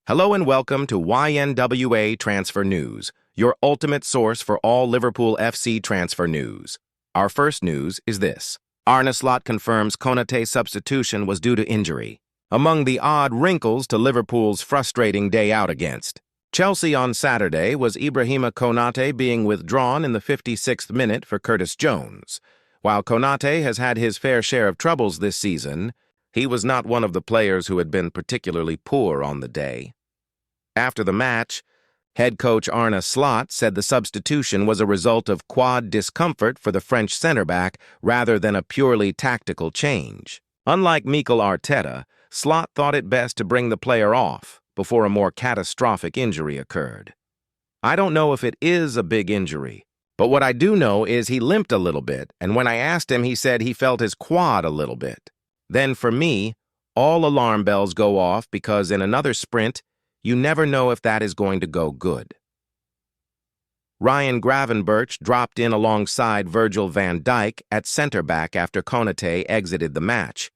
Hello and welcome to YNWA Transfer News, your ultimate source for all Liverpool FC transfer news. Our first news is this. Arne confirms Konaté substitution was due to injury. Among the odd wrinkles to Liverpool's frustrating day out against Chelsea on Saturday was Konate being withdrawn in the 56th minute for Curtis Jones. While Konate has had his fair share of troubles this season, he was not one of the players who had been particularly poor on the day. After the match, head coach Arne said the substitution was a result of quad discomfort for the French centre-back rather than a purely tactical change. Unlike Mikel Arteta, Slot thought it best to bring the player off before a more catastrophic injury occurred. I don't know if it is a big injury, but what I do know is he limped a little bit, and when I asked him, he said he felt his quad a little bit. Then for me, all alarm bells go off because in another sprint, you never know if that is going to go good. Ryan Gravenberch dropped in alongside Virgil van Dijk at centre-back after Konaté exited the match.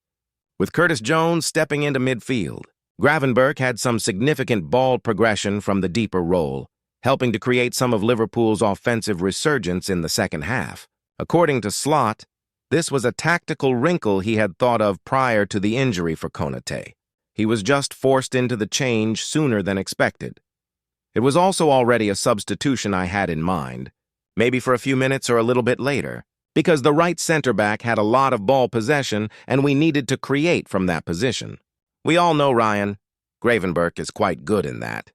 With Curtis Jones stepping into midfield, Gravenberch had some significant ball progression from the deeper role, helping to create some of Liverpool's offensive resurgence in the second half. According to Slot, this was a tactical wrinkle he had thought of prior to the injury for Konaté. He was just forced into the change sooner than expected. It was also already a substitution I had in mind, maybe for a few minutes or a little bit later, because the right center-back had a lot of ball possession and we needed to create from that position. We all know Ryan Gravenberch is quite good in that.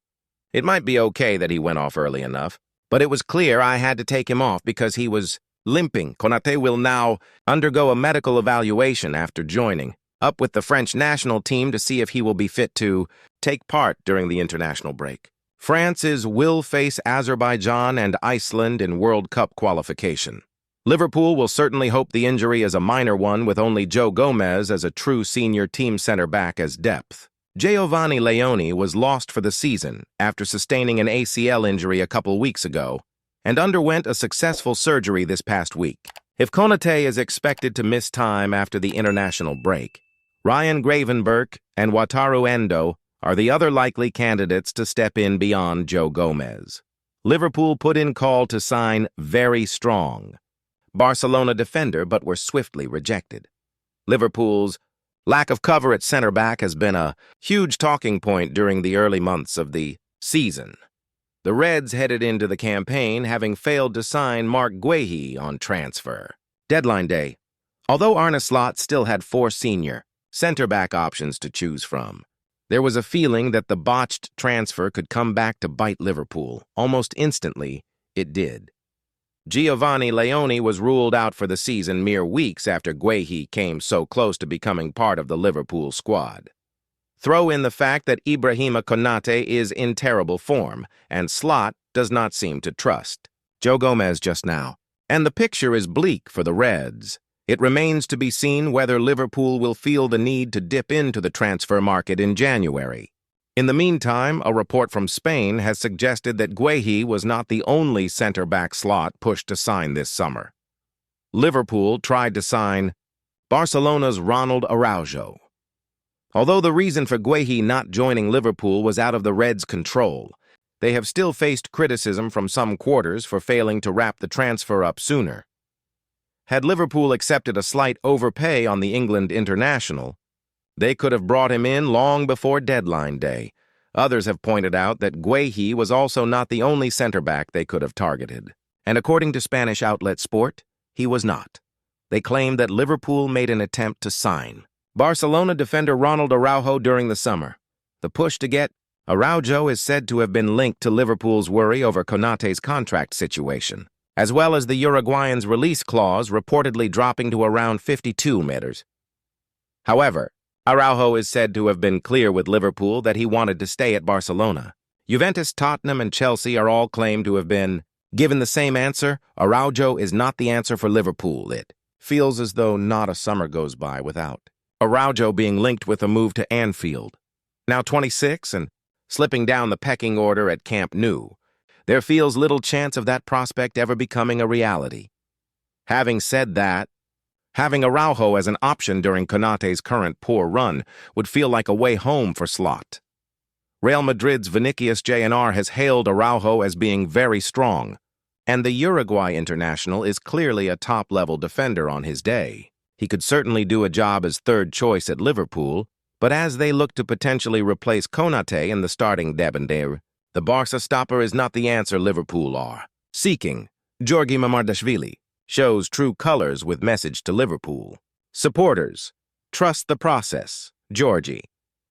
It might be okay that he went off early enough, but it was clear I had to take him off because he was limping. Konaté will now undergo a medical evaluation after joining up with the French national team to see if he will be fit to take part during the international break. France will face Azerbaijan and Iceland in World Cup qualification. Liverpool will certainly hope the injury is a minor one with only Joe Gomez as a true senior team center-back as depth. Giovanni Leone was lost for the season after sustaining an ACL injury a couple weeks ago and underwent a successful surgery this past week. If Konaté is expected to miss time after the international break, Ryan Gravenberch and Wataru Endo are the other likely candidates to step in beyond Joe Gomez. Liverpool put in call to sign Very Strong, Barcelona defender, but were swiftly rejected. Liverpool's lack of cover at center-back has been a huge talking point during the early months of the season. The Reds headed into the campaign having failed to sign Marc Guéhi on transfer deadline day, although Arne Slot still had four senior center-back options to choose from. There was a feeling that the botched transfer could come back to bite Liverpool. Almost instantly, it did. Giovanni Leone was ruled out for the season mere weeks after Guéhi came so close to becoming part of the Liverpool squad. Throw in the fact that Konate is in terrible form, and Slot does not seem to trust Joe Gomez just now, and the picture is bleak for the Reds. It remains to be seen whether Liverpool will feel the need to dip into the transfer market in January. In the meantime, a report from Spain has suggested that Guéhi was not the only center-back Slot pushed to sign this summer. Liverpool tried to sign Barcelona's Ronald Araujo. Although the reason for Guéhi not joining Liverpool was out of the Reds' control, they have still faced criticism from some quarters for failing to wrap the transfer up sooner. Had Liverpool accepted a slight overpay on the England international, they could have brought him in long before deadline day. Others have pointed out that Guéhi was also not the only center-back they could have targeted. And according to Spanish outlet Sport, he was not. They claimed that Liverpool made an attempt to sign Barcelona defender Ronald Araujo during the summer. The push to get Araujo is said to have been linked to Liverpool's worry over Konaté's contract situation, as well as the Uruguayan's release clause reportedly dropping to around 52 meters. However, Araujo is said to have been clear with Liverpool that he wanted to stay at Barcelona. Juventus, Tottenham, and Chelsea are all claimed to have been given the same answer. Araujo is not the answer for Liverpool. It feels as though not a summer goes by without Araujo being linked with a move to Anfield. Now 26 and slipping down the pecking order at Camp Nou, there feels little chance of that prospect ever becoming a reality. Having said that, having Araujo as an option during Konaté's current poor run would feel like a way home for Slot. Real Madrid's Vinicius Jr. has hailed Araujo as being very strong, and the Uruguay international is clearly a top-level defender on his day. He could certainly do a job as third choice at Liverpool, but as they look to potentially replace Konate in the starting debandere, the Barca stopper is not the answer Liverpool are seeking. Georgi Mamardashvili shows true colors with message to Liverpool. Supporters, trust the process. Georgi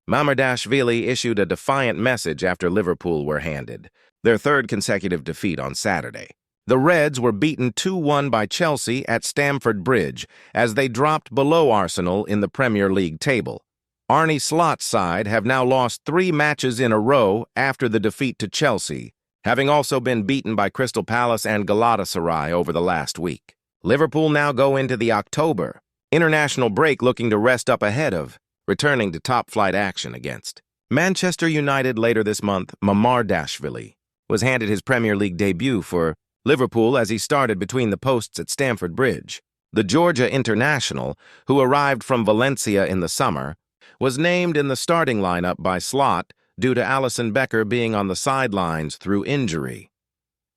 Mamardashvili issued a defiant message after Liverpool were handed their third consecutive defeat on Saturday. The Reds were beaten 2-1 by Chelsea at Stamford Bridge as they dropped below Arsenal in the Premier League table. Arne Slot's side have now lost 3 matches in a row after the defeat to Chelsea, having also been beaten by Crystal Palace and Galatasaray over the last week. Liverpool now go into the October international break looking to rest up ahead of returning to top-flight action against Manchester United later this month. Mamardashvili was handed his Premier League debut for Liverpool as he started between the posts at Stamford Bridge. The Georgia international, who arrived from Valencia in the summer, was named in the starting lineup by Slot due to Alisson Becker being on the sidelines through injury.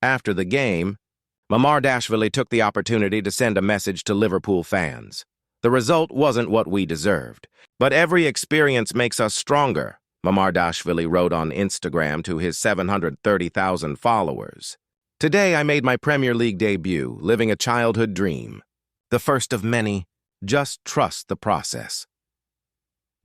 After the game, Mamardashvili took the opportunity to send a message to Liverpool fans. The result wasn't what we deserved, but every experience makes us stronger, Mamardashvili wrote on Instagram to his 730,000 followers. Today I made my Premier League debut, living a childhood dream. The first of many. Just trust the process.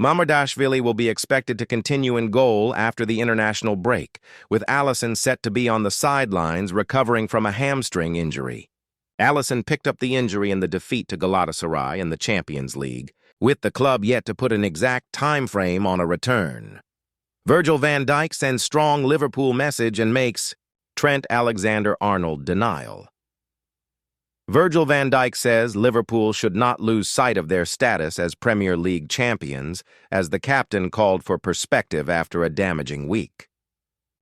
Mamardashvili will be expected to continue in goal after the international break, with Alisson set to be on the sidelines recovering from a hamstring injury. Alisson picked up the injury in the defeat to Galatasaray in the Champions League, with the club yet to put an exact time frame on a return. Virgil van Dijk sends strong Liverpool message and makes Trent Alexander-Arnold denial. Virgil van Dijk says Liverpool should not lose sight of their status as Premier League champions, as the captain called for perspective after a damaging week.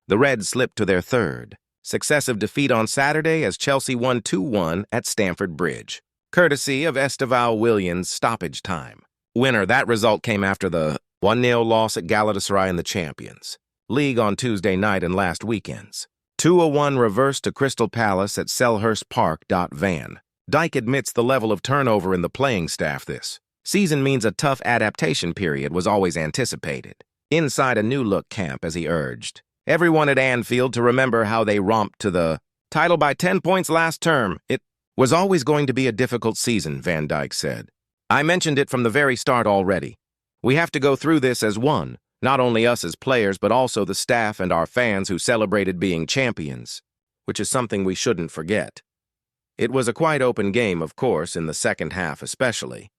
The Reds slipped to their third successive defeat on Saturday as Chelsea won 2-1 at Stamford Bridge, courtesy of Esteval Williams' stoppage time. Winner, that result came after the 1-0 loss at Galatasaray in the Champions League on Tuesday night and last weekend's 2-1 reverse to Crystal Palace at Selhurst Park. Van Dijk admits the level of turnover in the playing staff this season means a tough adaptation period was always anticipated. Inside a new-look camp, as he urged everyone at Anfield to remember how they romped to the title by 10 points last term. It was always going to be a difficult season, Van Dijk said. I mentioned it from the very start already. We have to go through this as one. Not only us as players, but also the staff and our fans who celebrated being champions, which is something we shouldn't forget. It was a quite open game, of course, in the second half especially.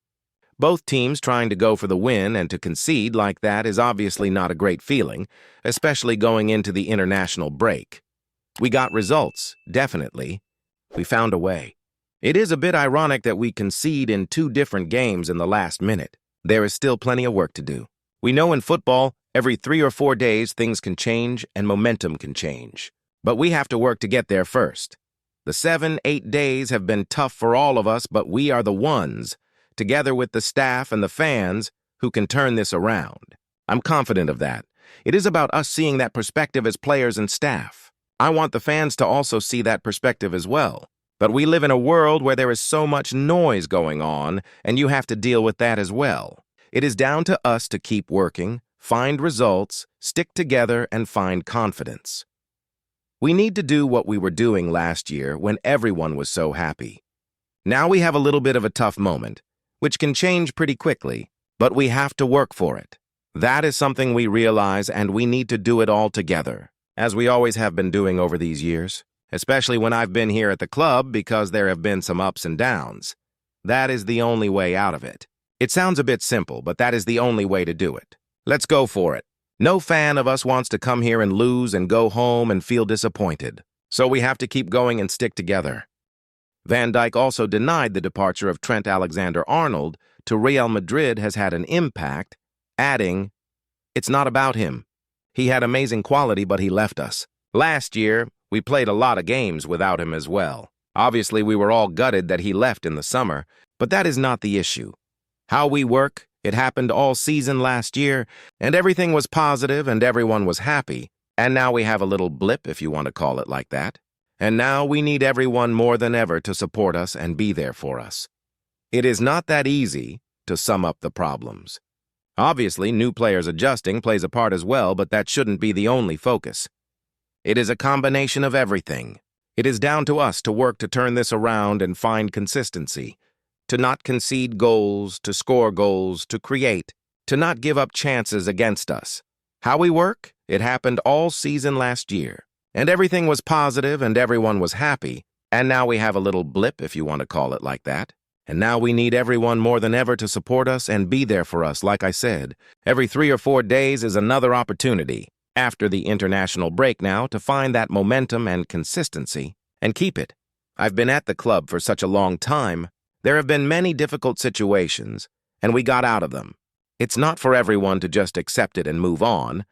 Both teams trying to go for the win, and to concede like that is obviously not a great feeling, especially going into the international break. We got results, definitely. We found a way. It is a bit ironic that we concede in 2 different games in the last minute. There is still plenty of work to do. We know in football, every 3 or 4 days things can change and momentum can change. But we have to work to get there first. The 7-8 days have been tough for all of us, but we are the ones, together with the staff and the fans, who can turn this around. I'm confident of that. It is about us seeing that perspective as players and staff. I want the fans to also see that perspective as well. But we live in a world where there is so much noise going on, and you have to deal with that as well. It is down to us to keep working, find results, stick together, and find confidence. We need to do what we were doing last year when everyone was so happy. Now we have a little bit of a tough moment, which can change pretty quickly, but we have to work for it. That is something we realize, and we need to do it all together, as we always have been doing over these years, especially when I've been here at the club because there have been some ups and downs. That is the only way out of it. It sounds a bit simple, but that is the only way to do it. Let's go for it. No fan of us wants to come here and lose and go home and feel disappointed. So we have to keep going and stick together. Van Dijk also denied the departure of Trent Alexander-Arnold to Real Madrid has had an impact, adding, "It's not about him. He had amazing quality, but he left us. Last year, we played a lot of games without him as well. Obviously, we were all gutted that he left in the summer, but that is not the issue. How we work It happened all season last year, and everything was positive and everyone was happy. And now we have a little blip, if you want to call it like that. And now we need everyone more than ever to support us and be there for us. It is not that easy to sum up the problems. Obviously, new players adjusting plays a part as well, but that shouldn't be the only focus. It is a combination of everything. It is down to us to work to turn this around and find consistency, to not concede goals, to score goals, to create, to not give up chances against us. How we work? It happened all season last year, and everything was positive and everyone was happy, and now we have a little blip, if you want to call it like that. And now we need everyone more than ever to support us and be there for us, like I said. Every 3 or 4 days is another opportunity, after the international break now, to find that momentum and consistency, and keep it. I've been at the club for such a long time. There have been many difficult situations, and we got out of them. It's not for everyone to just accept it and move on,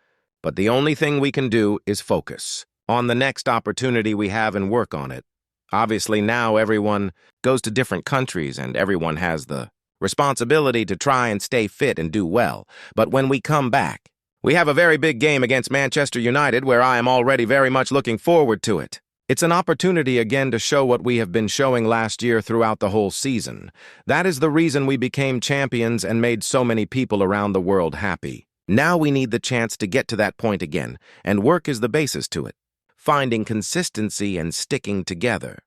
but the only thing we can do is focus on the next opportunity we have and work on it. Obviously, now everyone goes to different countries and everyone has the responsibility to try and stay fit and do well. But when we come back, we have a very big game against Manchester United where I am already very much looking forward to it. It's an opportunity again to show what we have been showing last year throughout the whole season. That is the reason we became champions and made so many people around the world happy. Now we need the chance to get to that point again, and work is the basis to it. Finding consistency and sticking together.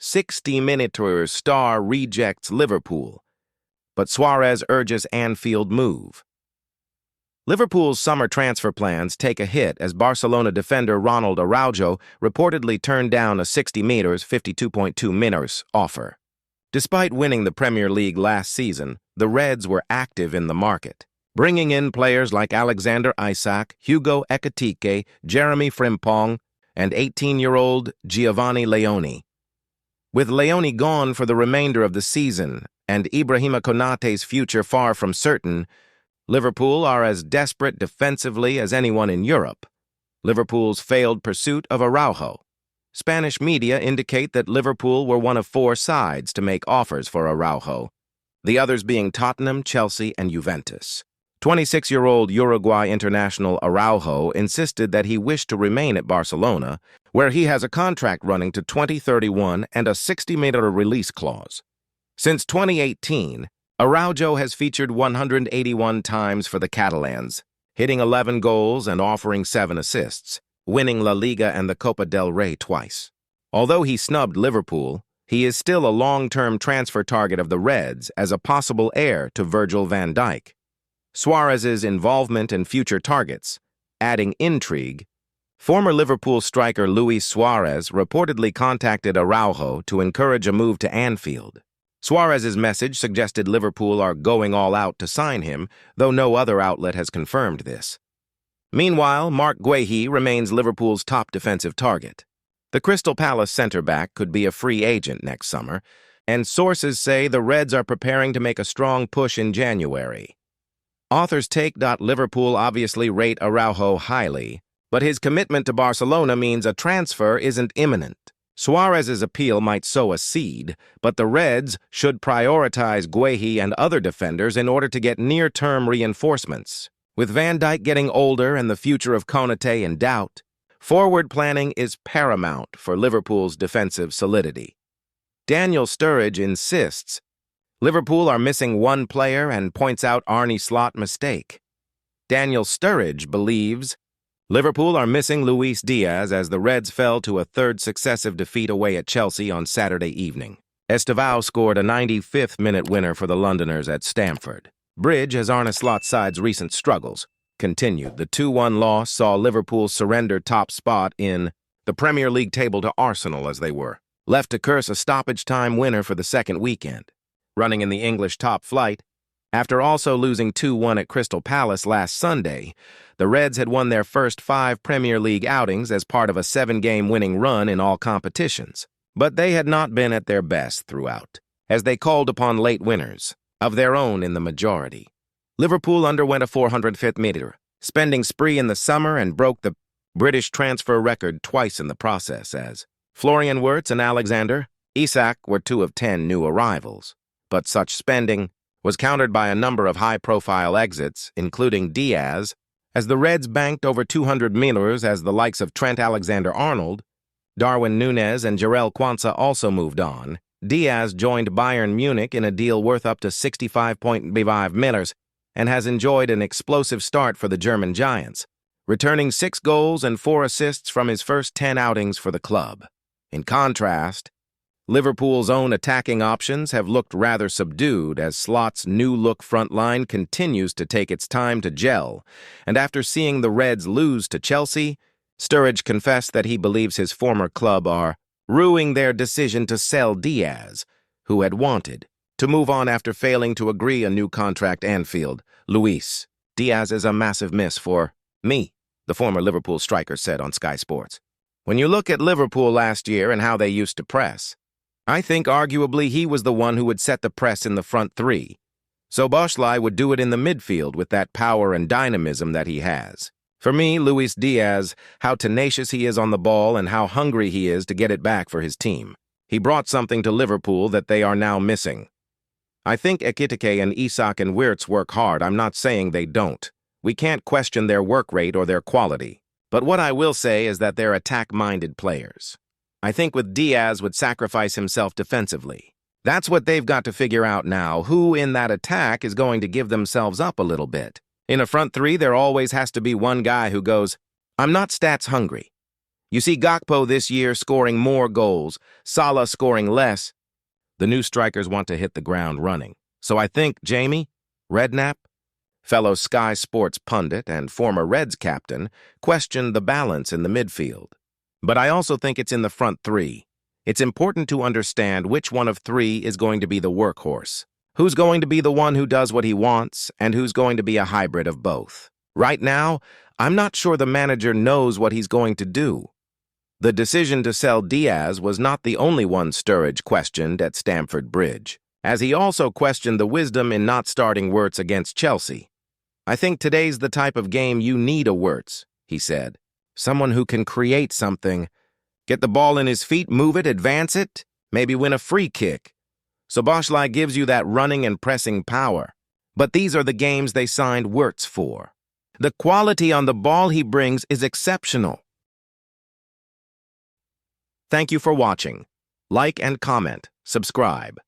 60-minute star rejects Liverpool, but Suarez urges Anfield move. Liverpool's summer transfer plans take a hit as Barcelona defender Ronald Araujo reportedly turned down a 60 meters, 52.2 minutes offer. Despite winning the Premier League last season, the Reds were active in the market, bringing in players like Alexander Isak, Hugo Ekitike, Jeremy Frimpong, and 18-year-old Giovanni Leone. With Leone gone for the remainder of the season and Ibrahima Konaté's future far from certain, Liverpool are as desperate defensively as anyone in Europe. Liverpool's failed pursuit of Araujo. Spanish media indicate that Liverpool were one of 4 sides to make offers for Araujo, the others being Tottenham, Chelsea, and Juventus. 26-year-old Uruguay international Araujo insisted that he wished to remain at Barcelona, where he has a contract running to 2031 and a 60-meter release clause. Since 2018, Araujo has featured 181 times for the Catalans, hitting 11 goals and offering 7 assists, winning La Liga and the Copa del Rey twice. Although he snubbed Liverpool, he is still a long-term transfer target of the Reds as a possible heir to Virgil van Dijk. Suarez's involvement in future targets, adding intrigue. Former Liverpool striker Luis Suarez reportedly contacted Araujo to encourage a move to Anfield. Suarez's message suggested Liverpool are going all out to sign him, though no other outlet has confirmed this. Meanwhile, Marc Guehi remains Liverpool's top defensive target. The Crystal Palace centre-back could be a free agent next summer, and sources say the Reds are preparing to make a strong push in January. Authors take. Liverpool obviously rate Araujo highly, but his commitment to Barcelona means a transfer isn't imminent. Suarez's appeal might sow a seed, but the Reds should prioritize Guehi and other defenders in order to get near-term reinforcements. With Van Dijk getting older and the future of Konate in doubt, forward planning is paramount for Liverpool's defensive solidity. Daniel Sturridge insists Liverpool are missing one player and points out Arne slot mistake. Daniel Sturridge believes Liverpool are missing Luis Diaz as the Reds fell to a 3rd successive defeat away at Chelsea on Saturday evening. Estevao scored a 95th-minute winner for the Londoners at Stamford Bridge as Arne Slot's side's recent struggles continued. The 2-1 loss saw Liverpool surrender top spot in the Premier League table to Arsenal as they were left to curse a stoppage-time winner for the second weekend. Running in the English top flight, after also losing 2-1 at Crystal Palace last Sunday, the Reds had won their first 5 Premier League outings as part of a 7-game winning run in all competitions. But they had not been at their best throughout, as they called upon late winners, of their own in the majority. Liverpool underwent a 405th meter spending spree in the summer and broke the British transfer record twice in the process as Florian Wirtz and Alexander Isak were 2 of 10 new arrivals. But such spending was countered by a number of high-profile exits, including Diaz, as the Reds banked over 200 millers as the likes of Trent Alexander-Arnold, Darwin Núñez and Jarell Quansah also moved on. Diaz joined Bayern Munich in a deal worth up to 65.5 millers and has enjoyed an explosive start for the German Giants, returning 6 goals and 4 assists from his first 10 outings for the club. In contrast, Liverpool's own attacking options have looked rather subdued as Slot's new-look front line continues to take its time to gel, and after seeing the Reds lose to Chelsea, Sturridge confessed that he believes his former club are ruining their decision to sell Diaz, who had wanted to move on after failing to agree a new contract at Anfield. Luis Diaz is a massive miss for me, the former Liverpool striker said on Sky Sports. When you look at Liverpool last year and how they used to press, I think arguably he was the one who would set the press in the front three. So Szoboszlai would do it in the midfield with that power and dynamism that he has. For me, Luis Diaz, how tenacious he is on the ball and how hungry he is to get it back for his team. He brought something to Liverpool that they are now missing. I think Ekitike and Isak and Wirtz work hard. I'm not saying they don't. We can't question their work rate or their quality. But what I will say is that they're attack-minded players. I think with Diaz would sacrifice himself defensively. That's what they've got to figure out now, who in that attack is going to give themselves up a little bit. In a front three, there always has to be one guy who goes, I'm not stats hungry. You see Gakpo this year scoring more goals, Salah scoring less. The new strikers want to hit the ground running. So I think Jamie Redknapp, fellow Sky Sports pundit and former Reds captain, questioned the balance in the midfield. But I also think it's in the front three. It's important to understand which one of three is going to be the workhorse. Who's going to be the one who does what he wants, and who's going to be a hybrid of both? Right now, I'm not sure the manager knows what he's going to do. The decision to sell Diaz was not the only one Sturridge questioned at Stamford Bridge, as he also questioned the wisdom in not starting Wirtz against Chelsea. I think today's the type of game you need a Wirtz, he said. Someone who can create something, get the ball in his feet, move it, advance it, maybe win a free kick. Szoboszlai gives you that running and pressing power. But these are the games they signed Wirtz for. The quality on the ball he brings is exceptional. Thank you for watching. Like and comment. Subscribe.